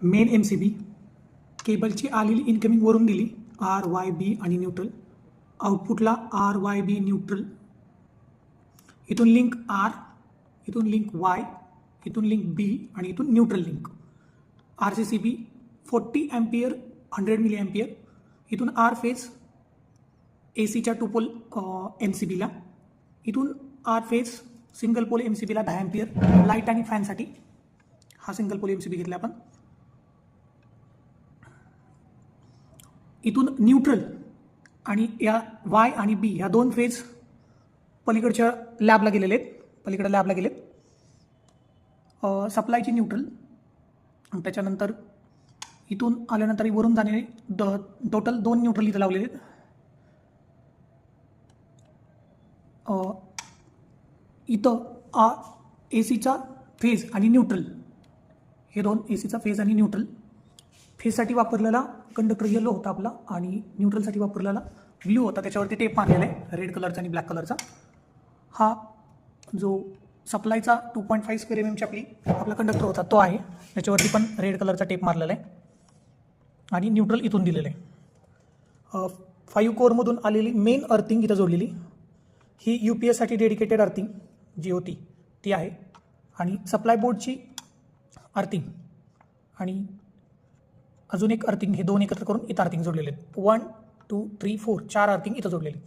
Main MCB केबलची आलेली incoming वरून दिली RYB आणि न्यूट्रल, आउटपुटला RYB न्यूट्रल, इथून लिंक R, इथून लिंक Y, इथून लिंक B आणि इथून neutral link. RCCB 40 ampere 100 milli ampere, इथून R फेज ACच्या 2 पोल MCBला, इथून R फेज सिंगल पोल MCBला 10 अँपियर लाईट आणि फॅनसाठी. हा सिंगल पोल MCB घेतला आपण. इथून न्यूट्रल आणि या Y आणि B ह्या 2 फेज पलीकडच्या लॅबला गेलेले आहेत, पलीकडे लॅबला गेलेत. सप्लायची न्यूट्रल, त्याच्यानंतर इथून आल्यानंतर वरून जाणे टोटल 2 न्यूट्रल इथं लावलेले आहेत. इथं ACचा फेज आणि न्यूट्रल, हे 2 ACचा फेज आणि न्यूट्रल. फेजसाठी वापरलेला कंडक्टर येलो होता आपला आणि न्यूट्रलसाठी वापरलेला ब्ल्यू होता. त्याच्यावरती टेप मारलेला आहे रेड कलरचा आणि ब्लॅक कलरचा. हा जो सप्लायचा 2.5 स्क्वेअर MM ची आपला कंडक्टर होता तो आहे, त्याच्यावरती पण रेड कलरचा टेप मारलेला आहे आणि न्यूट्रल इथून दिलेलं आहे. 5 कोअरमधून आलेली मेन अर्थिंग इथं जोडलेली. ही UPSसाठी डेडिकेटेड अर्थिंग जी होती ती आहे आणि सप्लाय बोर्डची अर्थिंग आणि अजून एक अर्थिंग, हे 2 एकत्र करून इथं अर्थिंग जोडलेले आहेत. 1 2 3 4 4 अर्थिंग इथं जोडलेले.